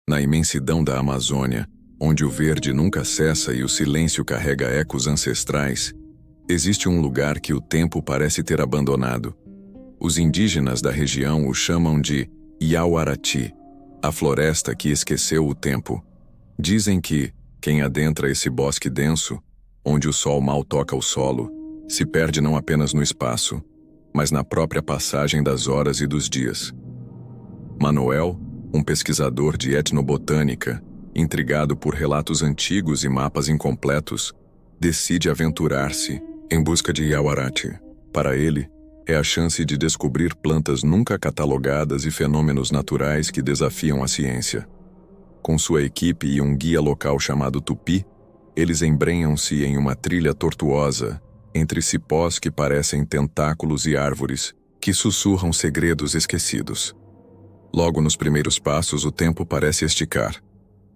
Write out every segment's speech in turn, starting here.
Na imensidão da Amazônia, onde o verde nunca cessa e o silêncio carrega ecos ancestrais, existe um lugar que o tempo parece ter abandonado. Os indígenas da região o chamam de Iauarati, a floresta que esqueceu o tempo. Dizem que, quem adentra esse bosque denso, onde o sol mal toca o solo, se perde não apenas no espaço, mas na própria passagem das horas e dos dias. Manuel, um pesquisador de etnobotânica, intrigado por relatos antigos e mapas incompletos, decide aventurar-se em busca de Iauarati. Para ele, é a chance de descobrir plantas nunca catalogadas e fenômenos naturais que desafiam a ciência. Com sua equipe e um guia local chamado Tupi, eles embrenham-se em uma trilha tortuosa, entre cipós que parecem tentáculos e árvores que sussurram segredos esquecidos. Logo nos primeiros passos, o tempo parece esticar.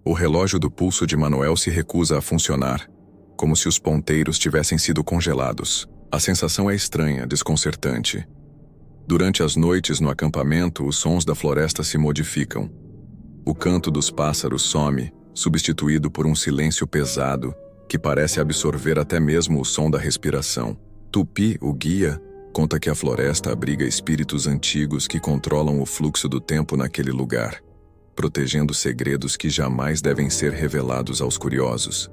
O relógio do pulso de Manuel se recusa a funcionar, como se os ponteiros tivessem sido congelados. A sensação é estranha, desconcertante. Durante as noites no acampamento, os sons da floresta se modificam. O canto dos pássaros some, substituído por um silêncio pesado, que parece absorver até mesmo o som da respiração. Tupi, o guia, conta que a floresta abriga espíritos antigos que controlam o fluxo do tempo naquele lugar, protegendo segredos que jamais devem ser revelados aos curiosos.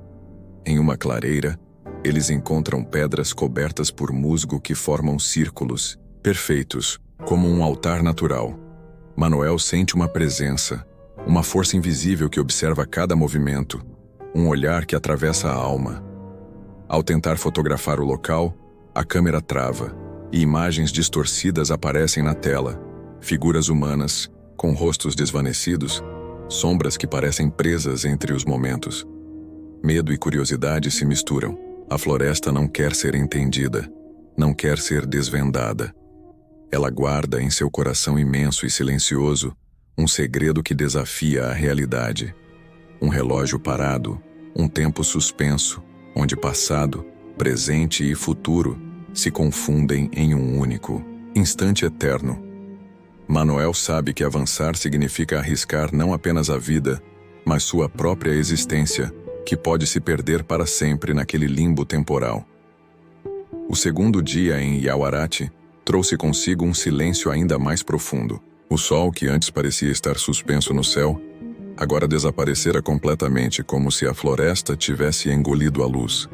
Em uma clareira, eles encontram pedras cobertas por musgo que formam círculos, perfeitos, como um altar natural. Manuel sente uma presença, uma força invisível que observa cada movimento, um olhar que atravessa a alma. Ao tentar fotografar o local, a câmera trava, e imagens distorcidas aparecem na tela, figuras humanas, com rostos desvanecidos, sombras que parecem presas entre os momentos. Medo e curiosidade se misturam. A floresta não quer ser entendida, não quer ser desvendada. Ela guarda em seu coração imenso e silencioso um segredo que desafia a realidade. Um relógio parado, um tempo suspenso, onde passado, presente e futuro se confundem em um único instante eterno. Manuel sabe que avançar significa arriscar não apenas a vida, mas sua própria existência, que pode se perder para sempre naquele limbo temporal. O segundo dia em Iauarati trouxe consigo um silêncio ainda mais profundo. O sol, que antes parecia estar suspenso no céu, agora desaparecera completamente, como se a floresta tivesse engolido a luz.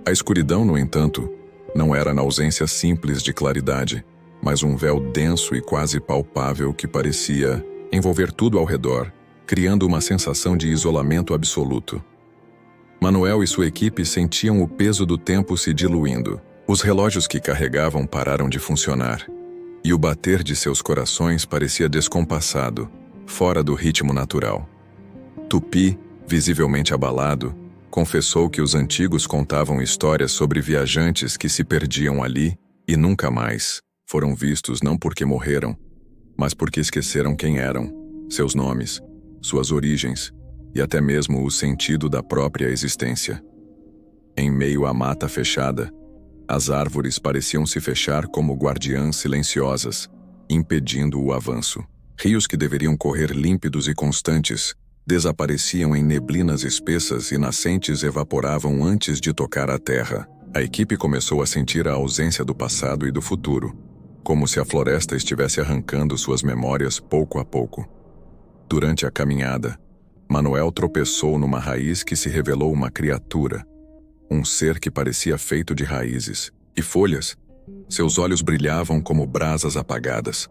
A escuridão, no entanto, não era na ausência simples de claridade, mas um véu denso e quase palpável que parecia envolver tudo ao redor, criando uma sensação de isolamento absoluto. Manuel e sua equipe sentiam o peso do tempo se diluindo. Os relógios que carregavam pararam de funcionar, e o bater de seus corações parecia descompassado, fora do ritmo natural. Tupi, visivelmente abalado, confessou que os antigos contavam histórias sobre viajantes que se perdiam ali e nunca mais foram vistos, não porque morreram, mas porque esqueceram quem eram, seus nomes, suas origens e até mesmo o sentido da própria existência. Em meio à mata fechada, as árvores pareciam se fechar como guardiãs silenciosas, impedindo o avanço. Rios que deveriam correr límpidos e constantes desapareciam em neblinas espessas e nascentes evaporavam antes de tocar a terra. A equipe começou a sentir a ausência do passado e do futuro, como se a floresta estivesse arrancando suas memórias pouco a pouco. Durante a caminhada, Manuel tropeçou numa raiz que se revelou uma criatura, um ser que parecia feito de raízes e folhas. Seus olhos brilhavam como brasas apagadas.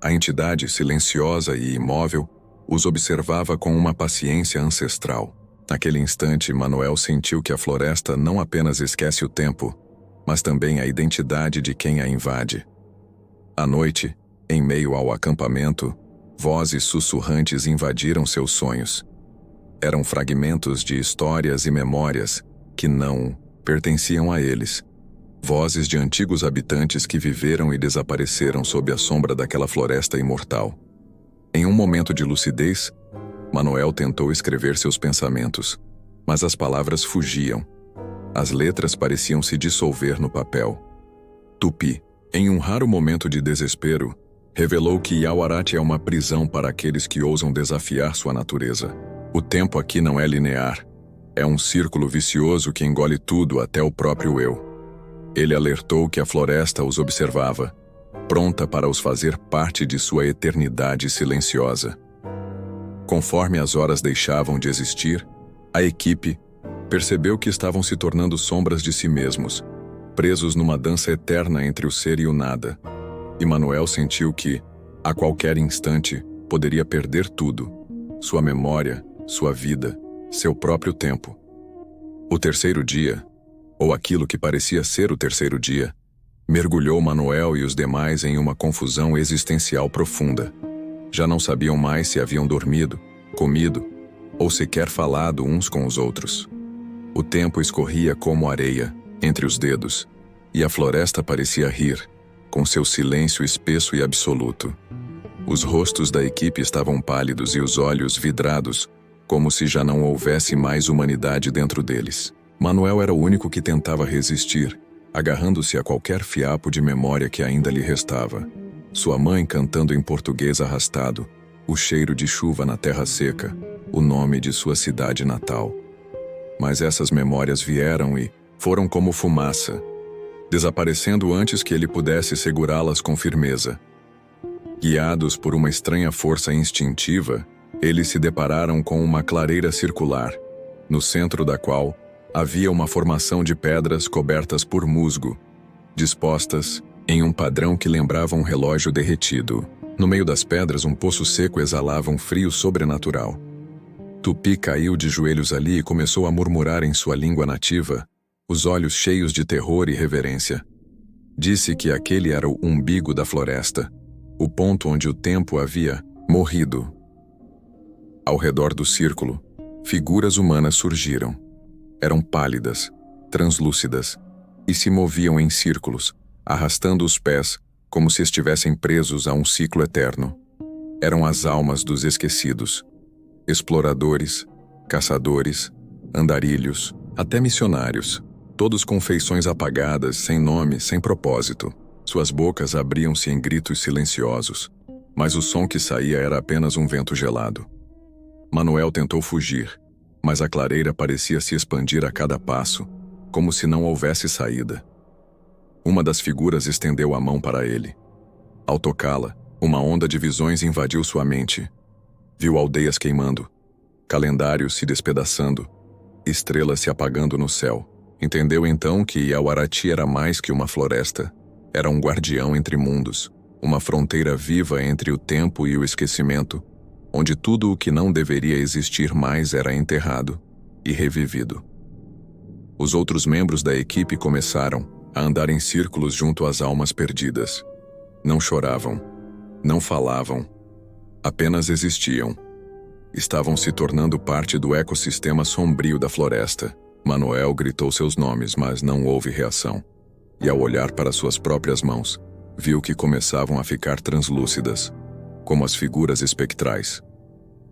A entidade, silenciosa e imóvel, os observava com uma paciência ancestral. Naquele instante, Manuel sentiu que a floresta não apenas esquece o tempo, mas também a identidade de quem a invade. À noite, em meio ao acampamento, vozes sussurrantes invadiram seus sonhos. Eram fragmentos de histórias e memórias que não pertenciam a eles. Vozes de antigos habitantes que viveram e desapareceram sob a sombra daquela floresta imortal. Em um momento de lucidez, Manuel tentou escrever seus pensamentos, mas as palavras fugiam. As letras pareciam se dissolver no papel. Tupi. Em um raro momento de desespero, Revelou que Yaowarat é uma prisão para aqueles que ousam desafiar sua natureza. O tempo aqui não é linear. É um círculo vicioso que engole tudo até o próprio eu. Ele alertou que a floresta os observava, pronta para os fazer parte de sua eternidade silenciosa. Conforme as horas deixavam de existir, a equipe percebeu que estavam se tornando sombras de si mesmos, presos numa dança eterna entre o ser e o nada. E Manuel sentiu que, a qualquer instante, poderia perder tudo: sua memória, sua vida, seu próprio tempo. O terceiro dia, ou aquilo que parecia ser o terceiro dia, mergulhou Manuel e os demais em uma confusão existencial profunda. Já não sabiam mais se haviam dormido, comido, ou sequer falado uns com os outros. O tempo escorria como areia, entre os dedos, e a floresta parecia rir, com seu silêncio espesso e absoluto. Os rostos da equipe estavam pálidos e os olhos vidrados, como se já não houvesse mais humanidade dentro deles. Manuel era o único que tentava resistir, agarrando-se a qualquer fiapo de memória que ainda lhe restava. Sua mãe cantando em português arrastado, o cheiro de chuva na terra seca, o nome de sua cidade natal. Mas essas memórias vieram e foram como fumaça, desaparecendo antes que ele pudesse segurá-las com firmeza. Guiados por uma estranha força instintiva, eles se depararam com uma clareira circular, no centro da qual havia uma formação de pedras cobertas por musgo, dispostas em um padrão que lembrava um relógio derretido. No meio das pedras, um poço seco exalava um frio sobrenatural. Tupi caiu de joelhos ali e começou a murmurar em sua língua nativa, os olhos cheios de terror e reverência. Disse que aquele era o umbigo da floresta, o ponto onde o tempo havia morrido. Ao redor do círculo, figuras humanas surgiram. Eram pálidas, translúcidas, e se moviam em círculos, arrastando os pés como se estivessem presos a um ciclo eterno. Eram as almas dos esquecidos. Exploradores, caçadores, andarilhos, até missionários, todos com feições apagadas, sem nome, sem propósito. Suas bocas abriam-se em gritos silenciosos, mas o som que saía era apenas um vento gelado. Manuel tentou fugir, mas a clareira parecia se expandir a cada passo, como se não houvesse saída. Uma das figuras estendeu a mão para ele. Ao tocá-la, uma onda de visões invadiu sua mente. Viu aldeias queimando, calendários se despedaçando, estrelas se apagando no céu. Entendeu então que Yaowarat era mais que uma floresta. Era um guardião entre mundos, uma fronteira viva entre o tempo e o esquecimento, onde tudo o que não deveria existir mais era enterrado e revivido. Os outros membros da equipe começaram a andar em círculos junto às almas perdidas. Não choravam, não falavam, apenas existiam. Estavam se tornando parte do ecossistema sombrio da floresta. Manuel gritou seus nomes, mas não houve reação. E ao olhar para suas próprias mãos, viu que começavam a ficar translúcidas, como as figuras espectrais.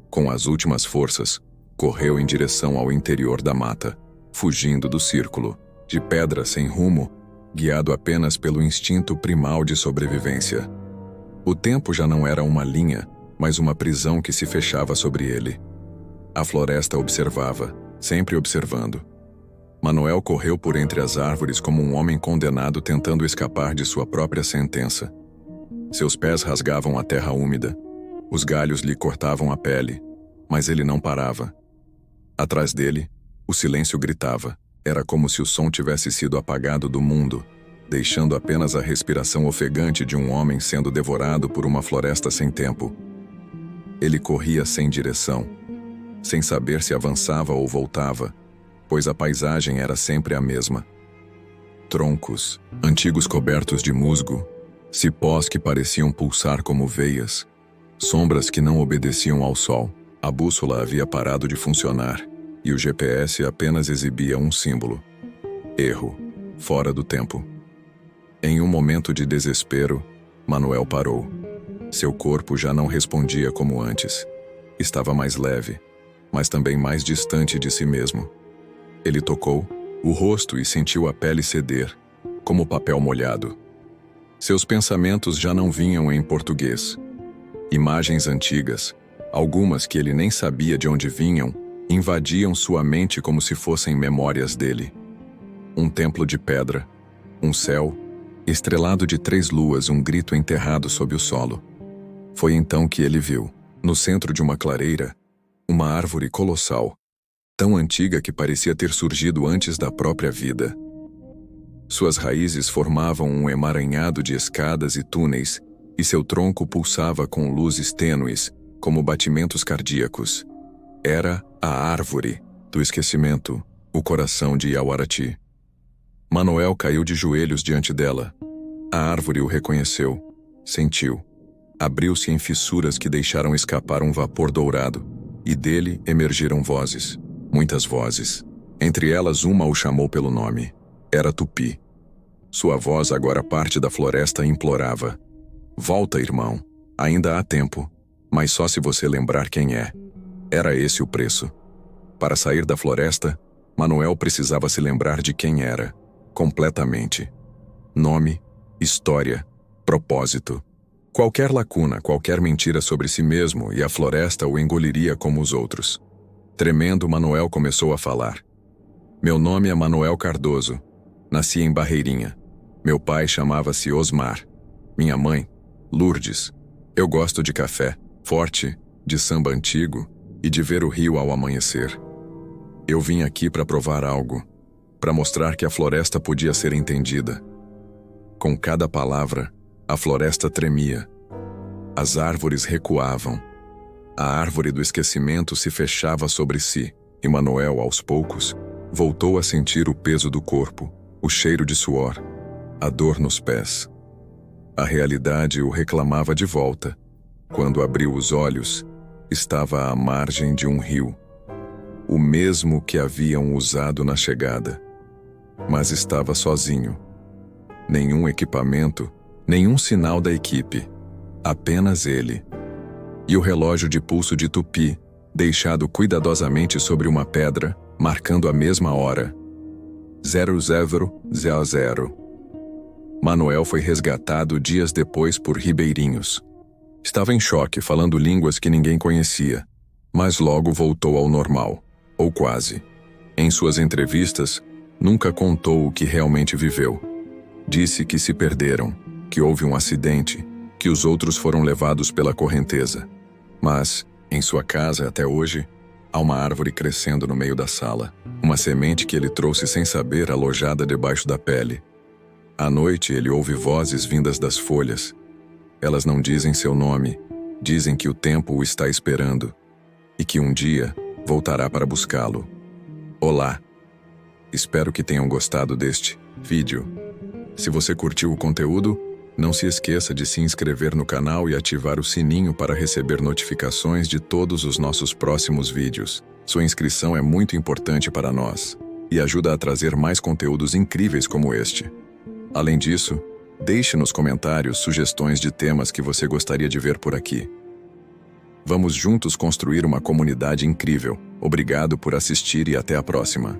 Com as últimas forças, correu em direção ao interior da mata, fugindo do círculo, de pedra sem rumo, guiado apenas pelo instinto primal de sobrevivência. O tempo já não era uma linha, mas uma prisão que se fechava sobre ele. A floresta observava, sempre observando. Manuel correu por entre as árvores como um homem condenado tentando escapar de sua própria sentença. Seus pés rasgavam a terra úmida. Os galhos lhe cortavam a pele, mas ele não parava. Atrás dele, o silêncio gritava. Era como se o som tivesse sido apagado do mundo, deixando apenas a respiração ofegante de um homem sendo devorado por uma floresta sem tempo. Ele corria sem direção, sem saber se avançava ou voltava, pois a paisagem era sempre a mesma. Troncos, antigos cobertos de musgo, cipós que pareciam pulsar como veias, sombras que não obedeciam ao sol. A bússola havia parado de funcionar, e o GPS apenas exibia um símbolo: erro, fora do tempo. Em um momento de desespero, Manuel parou. Seu corpo já não respondia como antes. Estava mais leve, mas também mais distante de si mesmo. Ele tocou o rosto e sentiu a pele ceder, como papel molhado. Seus pensamentos já não vinham em português. Imagens antigas, algumas que ele nem sabia de onde vinham, invadiam sua mente como se fossem memórias dele. Um templo de pedra, um céu, estrelado de 3 luas, um grito enterrado sob o solo. Foi então que ele viu, no centro de uma clareira, uma árvore colossal, tão antiga que parecia ter surgido antes da própria vida. Suas raízes formavam um emaranhado de escadas e túneis, e seu tronco pulsava com luzes tênues, como batimentos cardíacos. Era a árvore do esquecimento, o coração de Yawarati. Manoel caiu de joelhos diante dela. A árvore o reconheceu, sentiu. Abriu-se em fissuras que deixaram escapar um vapor dourado, e dele emergiram vozes, muitas vozes. Entre elas uma o chamou pelo nome. Era Tupi. Sua voz, agora parte da floresta, implorava: "Volta, irmão. Ainda há tempo, mas só se você lembrar quem é." Era esse o preço. Para sair da floresta, Manoel precisava se lembrar de quem era, completamente. Nome, história, propósito. Qualquer lacuna, qualquer mentira sobre si mesmo, e a floresta o engoliria como os outros. Tremendo, Manoel começou a falar. "Meu nome é Manoel Cardoso. Nasci em Barreirinha. Meu pai chamava-se Osmar. Minha mãe, Lourdes. Eu gosto de café, forte, de samba antigo e de ver o rio ao amanhecer. Eu vim aqui para provar algo, para mostrar que a floresta podia ser entendida." Com cada palavra, a floresta tremia. As árvores recuavam. A árvore do esquecimento se fechava sobre si, e Manoel, aos poucos, voltou a sentir o peso do corpo, o cheiro de suor, a dor nos pés. A realidade o reclamava de volta. Quando abriu os olhos, estava à margem de um rio, o mesmo que haviam usado na chegada. Mas estava sozinho. Nenhum equipamento, nenhum sinal da equipe. Apenas ele. E o relógio de pulso de Tupi, deixado cuidadosamente sobre uma pedra, marcando a mesma hora. 0000. Manoel foi resgatado dias depois por ribeirinhos. Estava em choque, falando línguas que ninguém conhecia, mas logo voltou ao normal, ou quase. Em suas entrevistas, nunca contou o que realmente viveu. Disse que se perderam, que houve um acidente, que os outros foram levados pela correnteza. Mas, em sua casa até hoje, há uma árvore crescendo no meio da sala, uma semente que ele trouxe sem saber, alojada debaixo da pele. À noite ele ouve vozes vindas das folhas. Elas não dizem seu nome, dizem que o tempo o está esperando e que um dia voltará para buscá-lo. Olá! Espero que tenham gostado deste vídeo. Se você curtiu o conteúdo, não se esqueça de se inscrever no canal e ativar o sininho para receber notificações de todos os nossos próximos vídeos. Sua inscrição é muito importante para nós e ajuda a trazer mais conteúdos incríveis como este. Além disso, deixe nos comentários sugestões de temas que você gostaria de ver por aqui. Vamos juntos construir uma comunidade incrível. Obrigado por assistir e até a próxima.